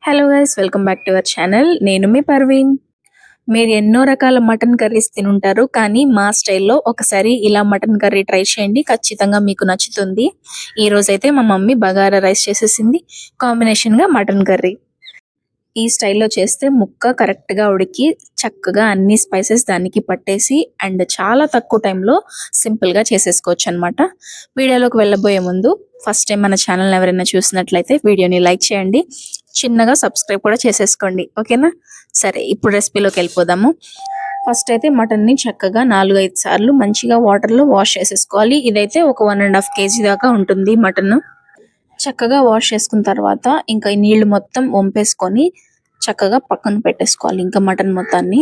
Hello guys, welcome back to our channel. నేను మీ పర్వీన్. మీరు ఎన్నో రకాల మటన్ కర్రీస్ తినుంటారు, కానీ మా స్టైల్లో ఒకసారి ఇలా మటన్ కర్రీ ట్రై చేయండి, ఖచ్చితంగా మీకు నచ్చుతుంది. ఈ రోజైతే మా మమ్మీ బగారా రైస్ చేసేసింది, కాంబినేషన్గా మటన్ కర్రీ. ఈ స్టైల్లో చేస్తే ముక్క కరెక్ట్గా ఉడికి చక్కగా అన్ని స్పైసెస్ దానికి పట్టేసి అండ్ చాలా తక్కువ టైంలో సింపుల్గా చేసేసుకోవచ్చు అనమాట. వీడియోలోకి వెళ్ళబోయే ముందు ఫస్ట్ టైం మన ఛానల్ ఎవరైనా చూసినట్లయితే వీడియోని లైక్ చేయండి, చిన్నగా సబ్స్క్రైబ్ కూడా చేసేసుకోండి, ఓకేనా? సరే, ఇప్పుడు రెసిపీలోకి వెళ్ళిపోదాము. ఫస్ట్ అయితే మటన్ని చక్కగా 4-5 సార్లు మంచిగా వాటర్లో వాష్ చేసేసుకోవాలి. ఇదైతే ఒక 1.5 kg దాకా ఉంటుంది మటన్. చక్కగా వాష్ చేసుకున్న తర్వాత ఇంకా ఈ నీళ్లు మొత్తం వంపేసుకొని చక్కగా పక్కన పెట్టేసుకోవాలి. ఇంకా మటన్ మొత్తాన్ని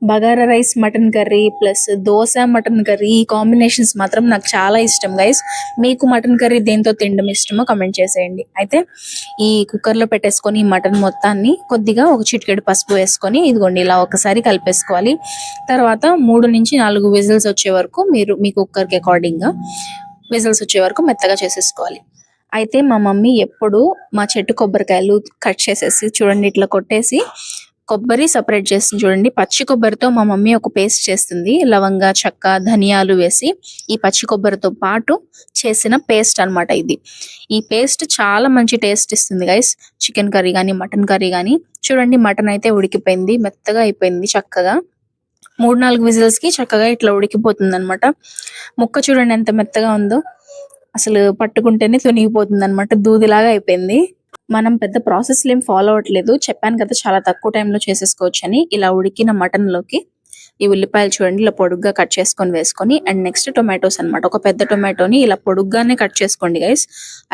bagara rice mutton curry plus dosa mutton curry, ఈ కాంబినేషన్స్ మాత్రం నాకు చాలా ఇష్టం గైస్. మీకు మటన్ కర్రీ దేంతో తినడం ఇష్టమో కమెంట్ చేసేయండి. అయితే ఈ కుక్కర్లో పెట్టేసుకొని ఈ మటన్ మొత్తాన్ని కొద్దిగా ఒక చిటికెడు పసుపు వేసుకొని ఇదిగోండి ఇలా ఒకసారి కలిపేసుకోవాలి. తర్వాత 3-4 విజిల్స్ వచ్చే వరకు మీరు మీ కుక్కర్కి అకార్డింగ్గా విజిల్స్ వచ్చే వరకు మెత్తగా చేసేసుకోవాలి. అయితే మా మమ్మీ ఎప్పుడు మా చెట్టు కొబ్బరికాయలు కట్ చేసేసి చూడండి ఇట్లా కొట్టేసి కొబ్బరి సపరేట్ చేస్తుంది చూడండి. పచ్చి కొబ్బరితో మా మమ్మీ ఒక పేస్ట్ చేస్తుంది, లవంగ చెక్క ధనియాలు వేసి ఈ పచ్చి కొబ్బరితో పాటు చేసిన పేస్ట్ అన్నమాట ఇది. ఈ పేస్ట్ చాలా మంచి టేస్ట్ ఇస్తుంది గైస్, చికెన్ కర్రీ కానీ మటన్ కర్రీ కానీ. చూడండి మటన్ అయితే ఉడికిపోయింది, మెత్తగా అయిపోయింది చక్కగా. 3-4 విజిల్స్ కి చక్కగా ఇట్లా ఉడికిపోతుంది అనమాట. ముక్క చూడండి ఎంత మెత్తగా ఉందో, అసలు పట్టుకుంటేనే తునిగిపోతుంది అనమాట, దూదిలాగా అయిపోయింది. మనం పెద్ద ప్రాసెస్ ఏం ఫాలో అవ్వట్లేదు, చెప్పాను కదా చాలా తక్కువ టైంలో చేసేసుకోవచ్చు అని. ఇలా ఉడికిన మటన్ లోకి ఈ ఉల్లిపాయలు చూడండి ఇలా పొడుగ్గా కట్ చేసుకొని వేసుకొని అండ్ నెక్స్ట్ టొమాటోస్ అన్నమాట. ఒక పెద్ద టొమాటోని ఇలా పొడుగ్గానే కట్ చేసుకోండి గైస్.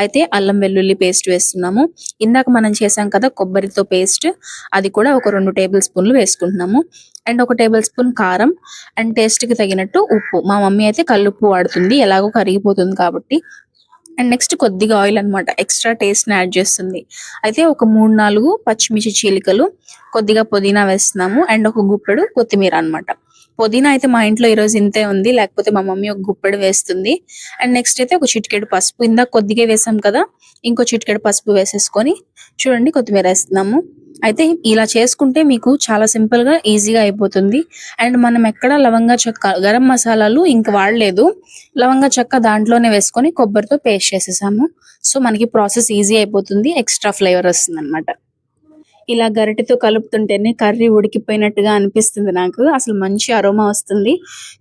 అయితే అల్లం వెల్లుల్లి పేస్ట్ వేస్తున్నాము. ఇందాక మనం చేసాం కదా కొబ్బరితో పేస్ట్, అది కూడా ఒక 2 టేబుల్ స్పూన్లు వేసుకుంటున్నాము. అండ్ 1 టేబుల్ స్పూన్ కారం అండ్ టేస్ట్ కి తగినట్టు ఉప్పు. మా మమ్మీ అయితే కల్లుప్పు వాడుతుంది, ఎలాగో కరిగిపోతుంది కాబట్టి. అండ్ నెక్స్ట్ కొద్దిగా ఆయిల్ అన్నమాట, ఎక్స్ట్రా టేస్ట్ ని యాడ్ చేస్తుంది. అయితే ఒక 3-4 పచ్చిమిర్చి చీలికలు, కొద్దిగా పుదీనా వేస్తున్నాము అండ్ ఒక గుప్పెడు కొత్తిమీర అన్నమాట. పుదీనా అయితే మా ఇంట్లో ఈ రోజు ఇంతే ఉంది, లేకపోతే మా మమ్మీ ఒక గుప్పెడు వేస్తుంది. అండ్ నెక్స్ట్ అయితే ఒక చిటికెడు పసుపు, ఇందాక కొద్దిగా వేసాం కదా, ఇంకో చిటికెడు పసుపు వేసేసుకొని చూడండి కొత్తిమీర వేస్తున్నాము. అయితే ఇలా చేసుకుంటే మీకు చాలా సింపుల్ గా ఈజీగా అయిపోతుంది. అండ్ మనం ఎక్కడ లవంగా చెక్క గరం మసాలాలు ఇంక వాడలేదు, లవంగా చెక్క దాంట్లోనే వేసుకొని కొబ్బరితో పేస్ట్ చేసేసాము. సో మనకి ప్రాసెస్ ఈజీ అయిపోతుంది, ఎక్స్ట్రా ఫ్లేవర్ వస్తుంది అనమాట. ఇలా గరిటెతో కలుపుతుంటేనే కర్రీ ఉడికిపోయినట్టుగా అనిపిస్తుంది నాకు, అసలు మంచి అరోమా వస్తుంది.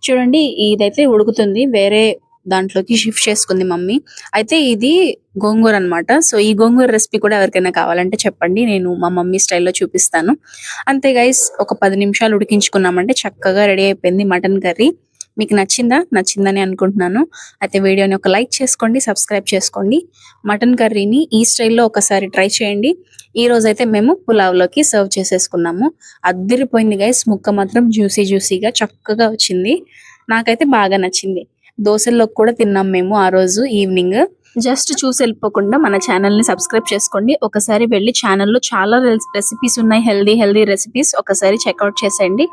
చూడండి ఇదైతే ఉడుకుతుంది, వేరే దాంట్లోకి షిఫ్ట్ చేసుకుంది మమ్మీ. అయితే ఇది గోంగూర అన్నమాట. సో ఈ గోంగూర రెసిపీ కూడా ఎవరికైనా కావాలంటే చెప్పండి, నేను మా మమ్మీ స్టైల్లో చూపిస్తాను. అంతే గైస్, ఒక 10 నిమిషాలు ఉడికించుకున్నామంటే చక్కగా రెడీ అయిపోయింది మటన్ కర్రీ. మీకు నచ్చిందని అనుకుంటున్నాను. అయితే వీడియోని ఒక లైక్ చేసుకోండి, సబ్స్క్రైబ్ చేసుకోండి. మటన్ కర్రీని ఈ స్టైల్లో ఒకసారి ట్రై చేయండి. ఈ రోజైతే మేము పులావ్లోకి సర్వ్ చేసేసుకున్నాము. అద్దిరిపోయింది గైస్, ముక్క మాత్రం జ్యూసీగా చక్కగా వచ్చింది, నాకైతే బాగా నచ్చింది. దోశల్లోకి కూడా తిన్నాం మేము ఆ రోజు ఈవినింగ్. జస్ట్ చూసి వెళ్ళిపోకుండా మన ఛానల్ ని సబ్స్క్రైబ్ చేసుకోండి. ఒకసారి వెళ్ళి ఛానల్లో చాలా రెసిపీస్ ఉన్నాయి, హెల్దీ రెసిపీస్, ఒకసారి చెక్అవుట్ చేసేయండి.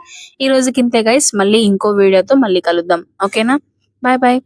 ఈ రోజుకి ఇంతే గైస్, మళ్ళీ ఇంకో వీడియోతో మళ్ళీ కలుద్దాం, ఓకేనా? Bye bye.